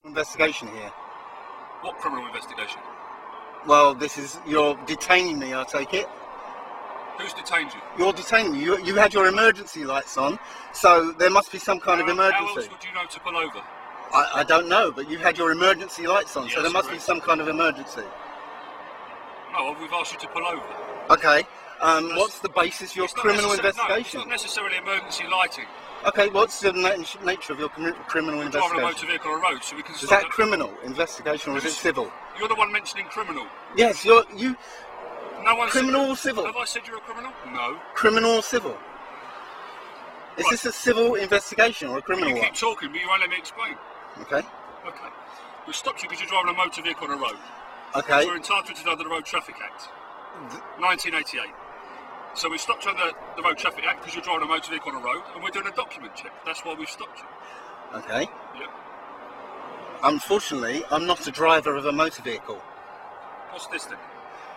Investigation here. What criminal investigation? Well, you're detaining me, I take it. Who's detained you? You're detaining me. You had your emergency lights on, so there must be some kind of emergency. How else would you know to pull over? I don't know, but you had your emergency lights on, Yes, so there must correct. be some kind of emergency. No, we've asked you to pull over. Okay. What's the basis of your criminal investigation? No, it's not necessarily emergency lighting. Okay, what's the nature of your criminal We're driving a motor investigation? vehicle on a road, so we can... Is that criminal investigation or is it civil? You're the one mentioning criminal. Yes, No one criminal said, or civil? Have I said you're a criminal? No. Criminal or civil? Is Right. this a civil investigation or a criminal You one? keep talking, but you won't let me explain. Okay. Okay. We stopped you because you're driving a motor vehicle on a road. Okay. So we're entitled to under the Road Traffic Act, 1988. So we stopped you under the Road Traffic Act because you're driving a motor vehicle on a road, and we're doing a document check. That's why we've stopped you. Okay. Yep. Unfortunately, I'm not a driver of a motor vehicle. What's this then?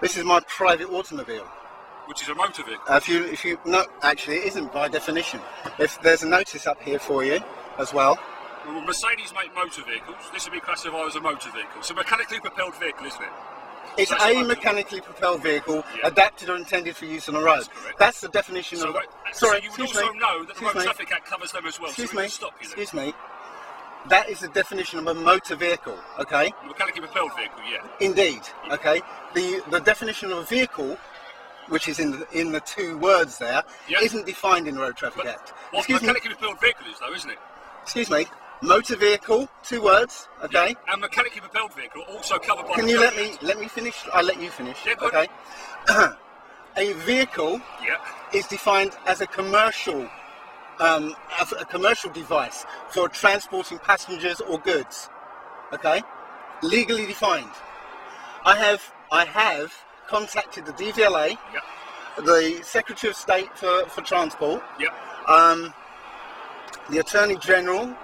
This is my private automobile. Which is a motor vehicle. If you no, actually, it isn't by definition. If there's a notice up here for you as well. Well, Mercedes make motor vehicles. This would be classified as a motor vehicle. It's a mechanically propelled vehicle, isn't it? It's That's a mechanically propelled vehicle, Yeah. adapted or intended for use on the road. That's correct. That's the definition So, of. so you would excuse also me. know that the Road Excuse me. Traffic Act covers them as well. Excuse so we me. can stop you then. Excuse me. That is the definition of a motor vehicle. Okay. A mechanically propelled vehicle, yeah. Indeed. Okay. The definition of a vehicle, which is in the two words there, Yeah. not defined in the Road Traffic But Act. what a mechanically propelled vehicle is, though, isn't it? Excuse me. Motor vehicle, two words. Okay. And mechanically propelled vehicle also covered by Can the you Traffic let Act. me finish? I'll let you finish. Yeah, go okay. A vehicle Yeah. is defined as a commercial device for transporting passengers or goods. Okay, legally defined. I have contacted the DVLA, Yeah. the Secretary of State for Transport, Yeah. the Attorney General,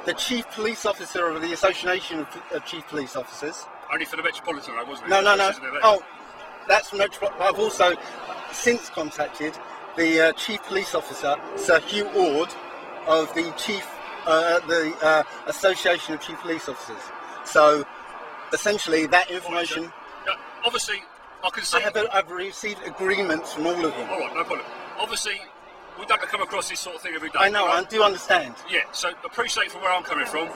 the Chief Police Officer of the Association of Chief Police Officers. Only for the Metropolitan, though, wasn't it? No. This isn't it? Oh, that's I've also since contacted the Chief Police Officer, Sir Hugh Ord, of the Association of Chief Police Officers. So, essentially, that information. Yeah, obviously, I can see... I've received agreements from all of them. All right, no problem. Obviously, we don't come across this sort of thing every day. I know, right? I do understand. Yeah, so appreciate from where I'm coming from.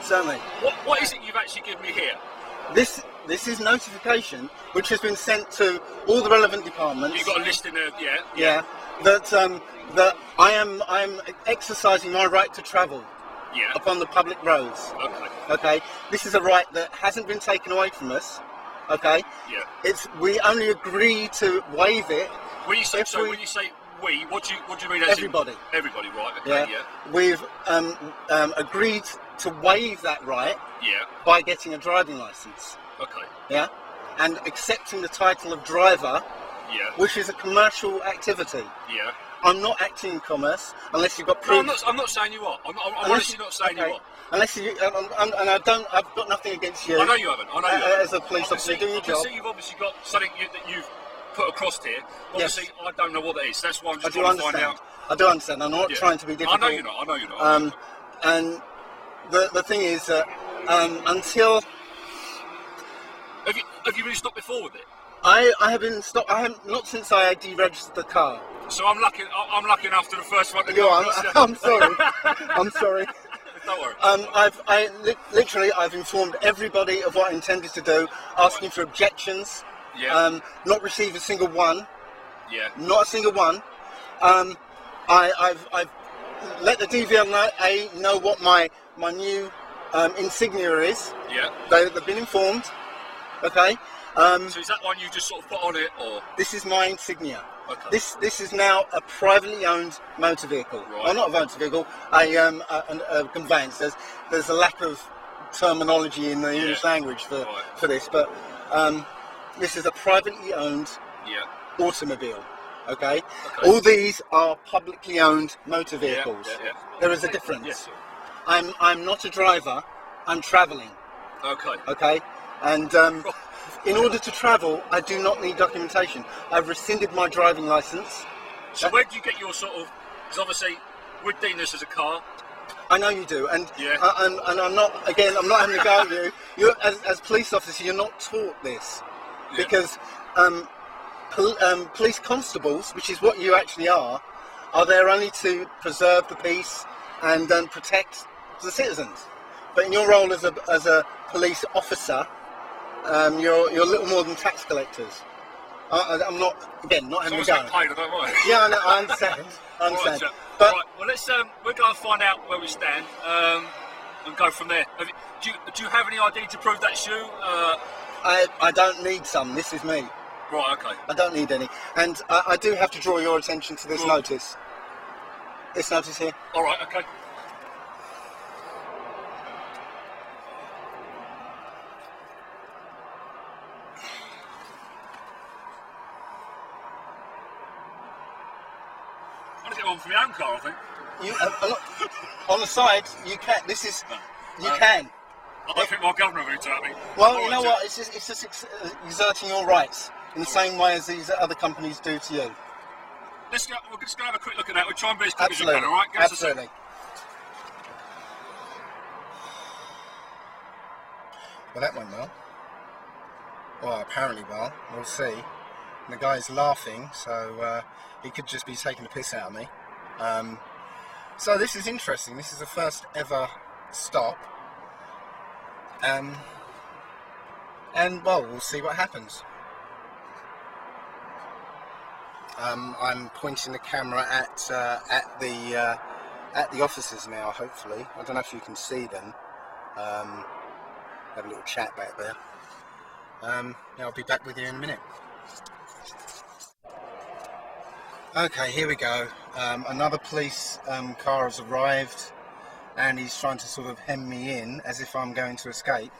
Certainly. What is it you've actually given me here? This is notification which has been sent to all the relevant departments. You've got a list in there, yeah? Yeah. That I am exercising my right to travel Yeah. upon the public roads. Okay. Okay. This is a right that hasn't been taken away from us. Okay. Yeah. We only agree to waive it. When you say we, what do you mean? As Everybody. In, everybody, right? Okay. Yeah. Yeah. We've agreed to waive that right Yeah. by getting a driving license. Okay. Yeah. And accepting the title of driver, Yeah. which is a commercial activity. Yeah. I'm not acting in commerce unless you've got No, proof. I'm not saying you are. I'm honestly not saying you are. Unless you, and I've got nothing against you. I know you haven't. I know you haven't. As a police officer doing your I can job. see you've obviously got something that you've put across here. Obviously, I don't know what that is. That's why I'm I just do trying to understand. find out. I do understand. I'm not Yeah. trying to be difficult. I know you're not. I know you're not. And the thing is that until Have you been stopped before with it? I have been stopped. I haven't, not since I deregistered the car. So I'm lucky enough to the first one to You go are. across there. I'm sorry. I'm sorry. Don't worry. I've informed everybody of what I intended to do, asking for objections. Yeah. Not received a single one. Yeah. Not a single one. I've let the DVLA know what my new insignia is. Yeah. They've been informed. Okay. So is that one you just sort of put on it, or? This is my insignia. Okay. This is now a privately owned motor vehicle. Right. Well, not a motor vehicle, a conveyance. There's a lack of terminology in the English language for this, but this is a privately owned automobile. Okay? All these are publicly owned motor vehicles. Yeah. There is a difference. Yes. I'm not a driver. I'm travelling. Okay. Okay, and in order to travel, I do not need documentation. I've rescinded my driving license. So where do you get your sort of? Because obviously we're deeming this as a car. I know you do, and I'm not having to go at you. You're, as police officers, you're not taught this, because police constables, which is what you actually are there only to preserve the peace and protect the citizens. But in your role as a police officer, you're a little more than tax collectors. I'm not having to go. Paid, I don't mind. Yeah, I understand. Right, but right, well, let's we're going to find out where we stand and go from there. Do you have any idea to prove that's you? I don't need some. This is me. Right. Okay. I don't need any, and I do have to draw your attention to this notice. This notice here. All right. Okay. I'm gonna get one from your own car, I think. On the side, you can. This is you can. I don't think my governor will tell me. Well, you know what? It's just exerting your rights in the same way as these other companies do to you. We're just going to have a quick look at that. We'll try and be as quick as you can, all right? Absolutely. Well, that went well. Well, apparently well. We'll see. The guy's laughing, so he could just be taking the piss out of me. So this is interesting. This is the first ever stop. And well, we'll see what happens. I'm pointing the camera at the officers now. Hopefully, I don't know if you can see them. Have a little chat back there. I'll be back with you in a minute. Okay, here we go. Another police car has arrived, and he's trying to sort of hem me in as if I'm going to escape.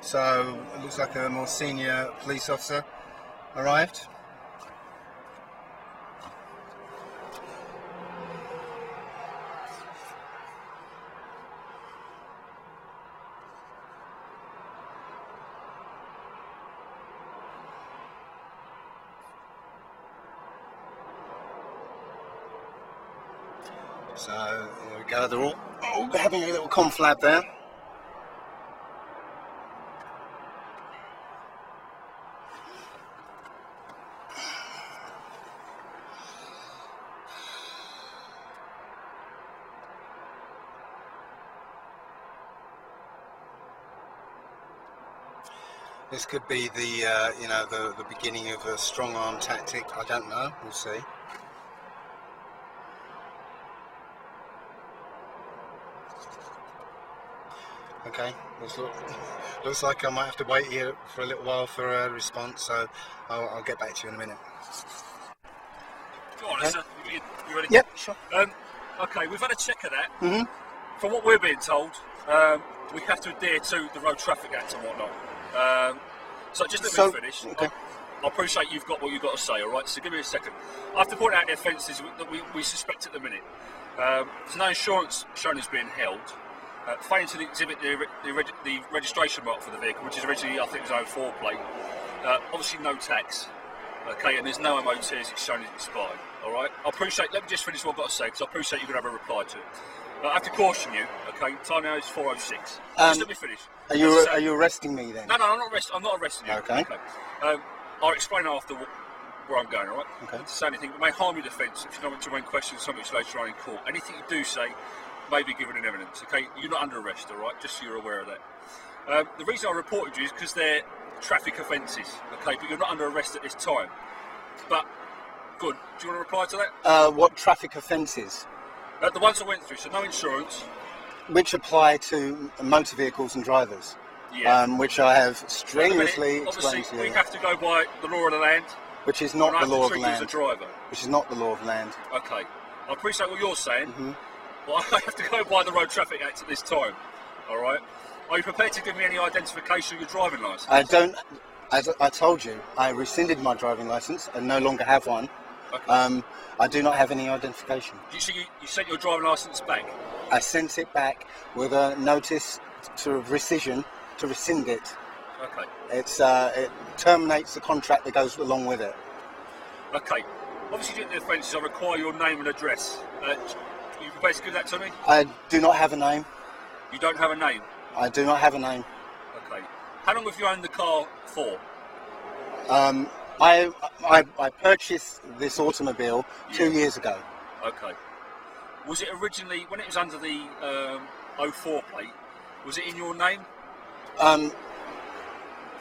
So it looks like a more senior police officer arrived. So there we go, they're all having a little conflab there. This could be the beginning of a strong arm tactic. I don't know. We'll see. Okay, looks like I might have to wait here for a little while for a response, so I'll get back to you in a minute. Go on, okay. You ready? Yep, sure. Okay, we've had a check of that. Mm-hmm. From what we're being told, we have to adhere to the Road Traffic Act and whatnot. So just let me finish. Okay. I appreciate you've got what you've got to say, alright? So give me a second. I have to point out the offences that we suspect at the minute. There's no insurance shown as being held. Failing to exhibit the registration mark for the vehicle, which is originally, I think, it was 04 plate. Obviously no tax. Okay, and there's no MOT as it's shown as expired. Alright? Let me just finish what I've got to say, because I appreciate you're going to have a reply to it. I have to caution you, okay, time now is 4:06. Just let me finish. Are you arresting me then? No, I'm not arresting you. Okay. I'll explain after where I'm going, alright? Okay. To say anything that may harm your defence if you don't want to remain questioned so much later on in court. Anything you do say may be given in evidence, okay? You're not under arrest, alright? Just so you're aware of that. The reason I reported you is because they're traffic offences, okay? But you're not under arrest at this time. But, good. Do you want to reply to that? What traffic offences? The ones I went through, so no insurance. Which apply to motor vehicles and drivers. Yeah. Which I have strenuously explained to you. Obviously, we have to go by the law of the land. Which is not the law of the land. I have to treat you as a driver. Which is not the law of the land. Okay. I appreciate what you're saying. Mm-hmm. But I have to go by the Road Traffic Act at this time. Alright? Are you prepared to give me any identification of your driving licence? I don't. As I told you, I rescinded my driving licence and no longer have one. Okay. I do not have any identification. You sent your driving licence back? I sent it back with a notice to rescission to rescind it. Okay. It terminates the contract that goes along with it. Okay. Obviously, during the offences, I require your name and address. You prepared to give that to me? I do not have a name. You don't have a name? I do not have a name. Okay. How long have you owned the car for? I purchased this automobile 2 years ago. Okay. Was it originally, when it was under the 04 plate, was it in your name?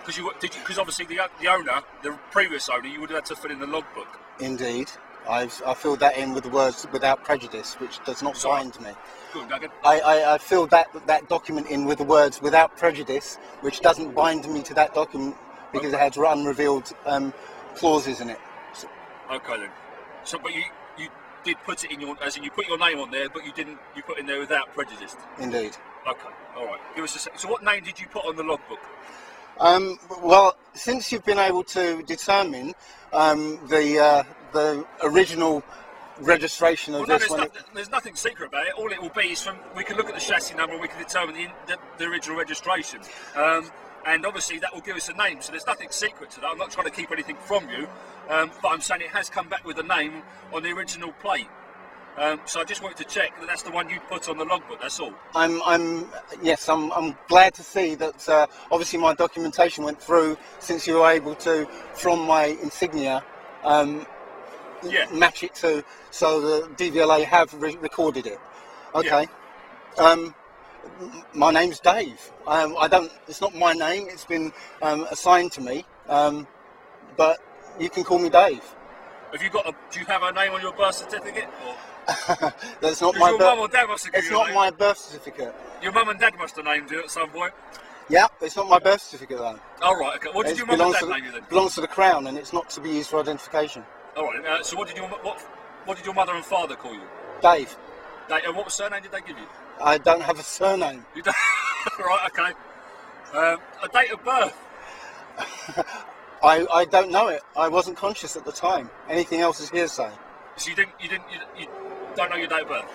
Because obviously the owner, the previous owner, you would have had to fill in the logbook. Indeed. I filled that in with the words "without prejudice," which does not bind me. Good, again. I filled that document in with the words "without prejudice," which doesn't bind me to that document because it has unrevealed clauses in it. So, okay then. So, but you did put it in your, as in you put your name on there, but you didn't. You put in there without prejudice. Indeed. Okay. All right. Give us a sec. So, what name did you put on the logbook? Well, since you've been able to determine the original registration of this one, there's nothing secret about it. All it will be is we can look at the chassis number and we can determine the original registration. And obviously that will give us a name, so there's nothing secret to that. I'm not trying to keep anything from you, but I'm saying it has come back with a name on the original plate. So I just wanted to check that that's the one you put on the logbook. That's all. I'm glad to see that. Obviously, my documentation went through since you were able to, from my insignia, match it to. So the DVLA have recorded it. Okay. Yeah. My name's Dave. I don't. It's not my name. It's been assigned to me. But you can call me Dave. Have you got? Do you have a name on your birth certificate? Or? That's not my. Your mum or dad must have given It's you a not name. my birth certificate. Your mum and dad must have named you at some point. Yeah, it's not my birth certificate though. All right. Okay. What did your mum and dad name you then? It belongs to the Crown, and it's not to be used for identification. All right. So what did your mother and father call you? Dave. And what surname did they give you? I don't have a surname. You don't? Right. Okay. A date of birth. I don't know it. I wasn't conscious at the time. Anything else is hearsay. So you don't know your date of birth?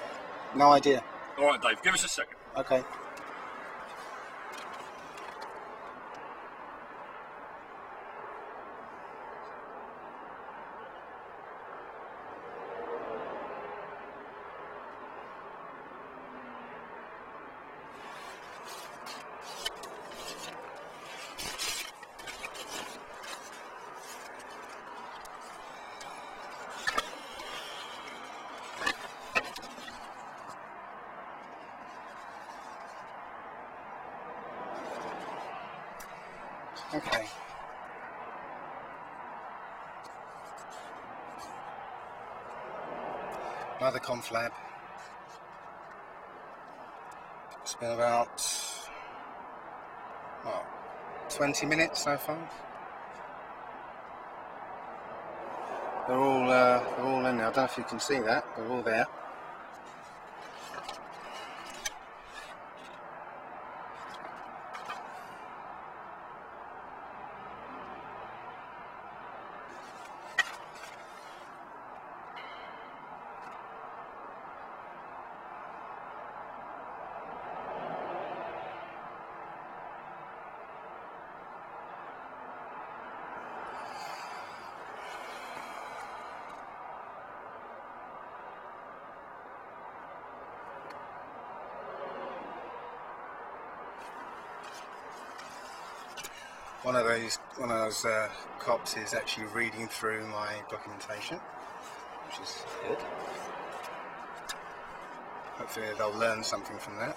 No idea. All right, Dave. Give us a second. Okay. Okay. Another conflab. It's been about 20 minutes so far. They're all in there. I don't know if you can see that. They're all there. One of those cops is actually reading through my documentation, which is good. Hopefully they'll learn something from that.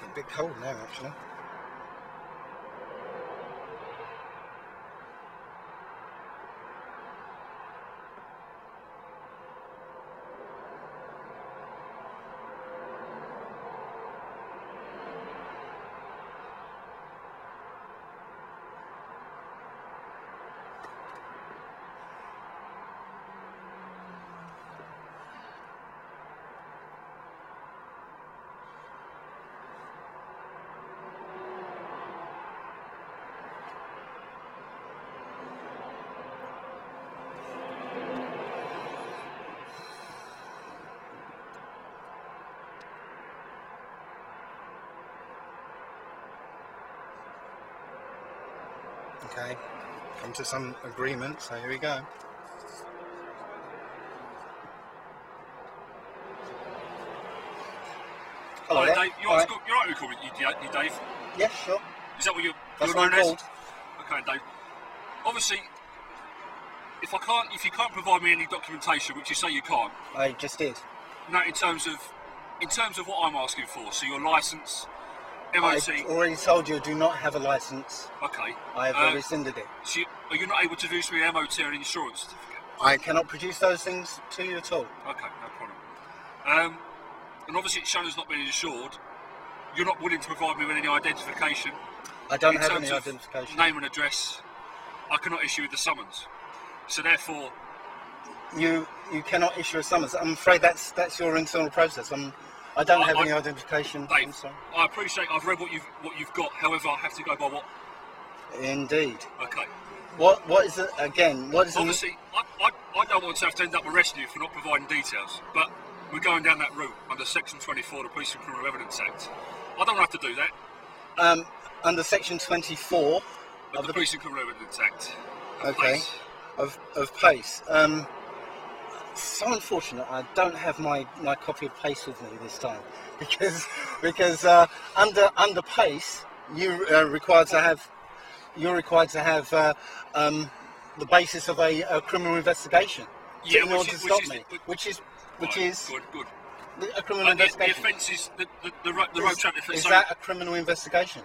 A bit cold now, actually. Okay, come to some agreement, so here we go. Hello, Dave. You're right to call me you, Dave? Yes, sure. Is that what you're known as? Okay, Dave. Obviously, if you can't provide me any documentation, which you say you can't. I just did. No, in terms of what I'm asking for, so your license, MOT. I already told you I do not have a license. Okay. I have rescinded it. So are you not able to produce me an MOT or an insurance certificate? I cannot produce those things to you at all. Okay, no problem. And obviously, Shannon's not been insured. You're not willing to provide me with any identification. I don't have any identification. Name and address. I cannot issue the summons. So therefore, you cannot issue a summons. I'm afraid that's your internal process. I don't have any identification. Dave, I'm sorry. I appreciate. I've read what you've got. However, I have to go by what. Indeed. Okay. What is it again? What is obviously? I don't want to have to end up arresting you for not providing details, but we're going down that route under Section 24 of the Police and Criminal Evidence Act. I don't have to do that. Under Section 24 of the Police and Criminal Evidence Act. Okay. Of PACE. So unfortunate I don't have my copy of PACE with me this time because under PACE you're required to have the basis of a criminal investigation in order to stop me, which is good. A criminal investigation. The offence is the road traffic offence. Is that a criminal investigation?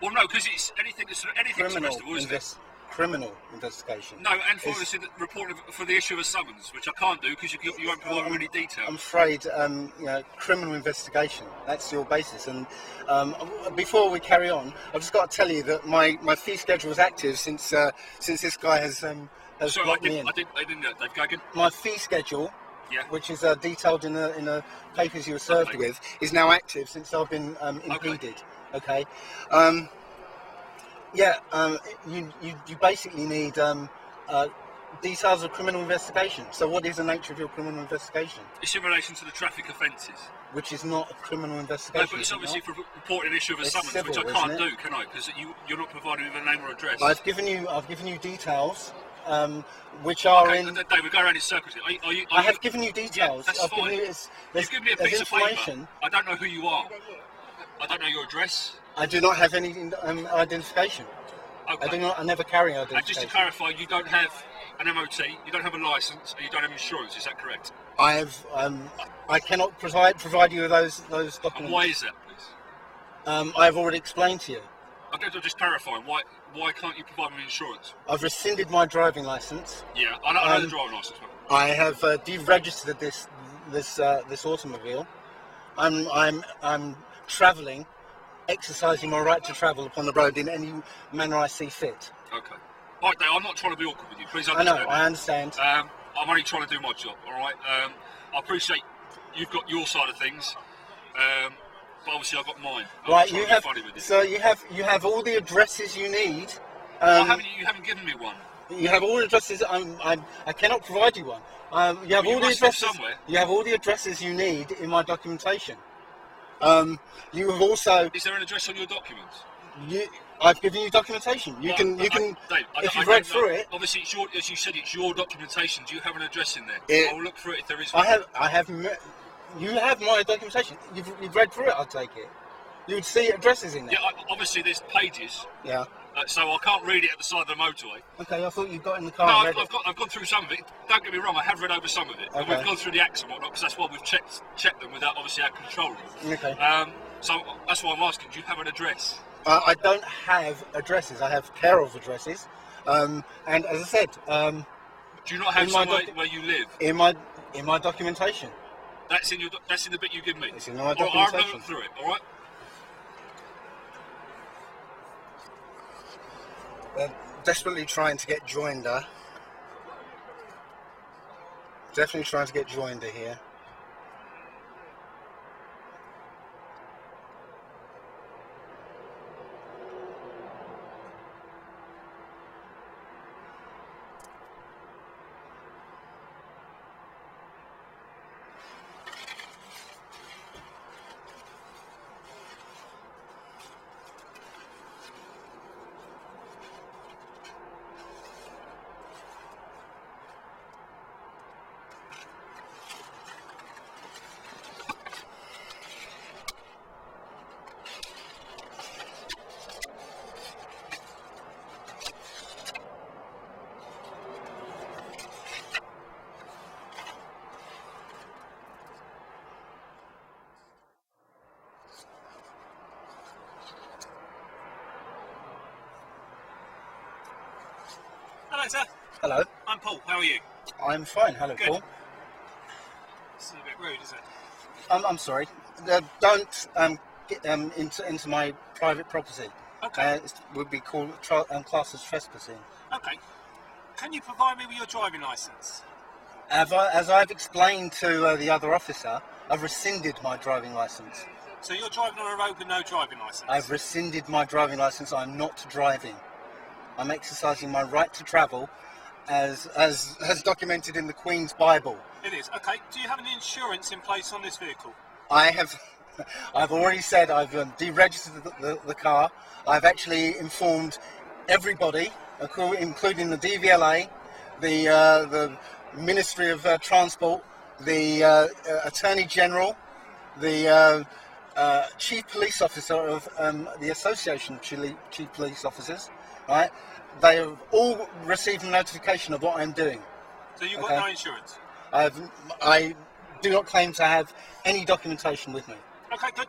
Well, no, because it's anything's arrestable, isn't it? Criminal investigation. No, and for obviously reporting for the issue of a summons, which I can't do because you won't provide me any detail. I'm afraid, criminal investigation. That's your basis. And before we carry on, I've just got to tell you that my fee schedule is active since this guy has blocked me in. I didn't know, Dave Gagan. My fee schedule, which is detailed in the papers you were served with, is now active since I've been impeded. Okay. You basically need details of criminal investigation. So what is the nature of your criminal investigation? It's in relation to the traffic offences. Which is not a criminal investigation. No, but it's obviously for reporting an issue of a summons, civil, which I can't do, can I? Because you're not providing me with a name or address. I've given you details, which are in... Dave, we're going around in circles. I have given you details. Yeah, that's fine. You've given me a piece of paper. I don't know who you are. I don't know your address. I do not have any identification. Okay. I never carry identification. And just to clarify, you don't have an MOT, you don't have a licence, and you don't have insurance. Is that correct? I have. I cannot provide you with those documents. And why is that, please? I have already explained to you. Okay, so just clarifying. Why can't you provide me with insurance? I've rescinded my driving licence. Yeah, I know the driving licence. I have deregistered this automobile. I'm travelling, exercising my right to travel upon the road in any manner I see fit. Okay. All right, Dave, I'm not trying to be awkward with you. Please understand. I know, I understand. I'm only trying to do my job, all right? I appreciate you've got your side of things, but obviously I've got mine. Right, you have. So you have all the addresses you need. You haven't given me one. You have all the addresses. I cannot provide you one. You have all the addresses. You have all the addresses you need in my documentation. You have also. Is there an address on your documents? I've given you documentation. You can. Dave, if you've read through it. Obviously, it's as you said, it's your documentation. Do you have an address in there? I will look through it if there is one. I have. You have my documentation. You've read through it. I'll take it. You would see addresses in there. Yeah. Obviously, there's pages. Yeah. So I can't read it at the side of the motorway. Okay, I thought you got in the car. No, and read I've gone through some of it. Don't get me wrong, I have read over some of it. Okay. And we've gone through the acts and whatnot because that's why we've checked them without obviously our control. Okay. So that's why I'm asking. Do you have an address? I don't have addresses. I have care of addresses. And as I said, do you not have somewhere where you live? In my documentation. That's in the bit you give me. It's in my documentation. I'll look through it. All right. They're desperately trying to get joinder. Definitely trying to get joinder here. Hello, sir. Hello. I'm Paul. How are you? I'm fine. Hello, Good. Paul. This is a bit rude, is it? I'm sorry. Don't get into my private property. Okay. It would be called classed as trespassing. Okay. Can you provide me with your driving licence? As I've explained to the other officer, I've rescinded my driving licence. So you're driving on a road with no driving licence? I've rescinded my driving licence. I'm not driving. I'm exercising my right to travel, as documented in the Queen's Bible. It is. Okay. Do you have any insurance in place on this vehicle? I have. I've already said I've deregistered the car. I've actually informed everybody, including the DVLA, the Ministry of Transport, the Attorney General, the Chief Police Officer of the Association of Chief Police Officers. Right? They have all received a notification of what I'm doing. So you've got no insurance? I do not claim to have any documentation with me. Okay, good.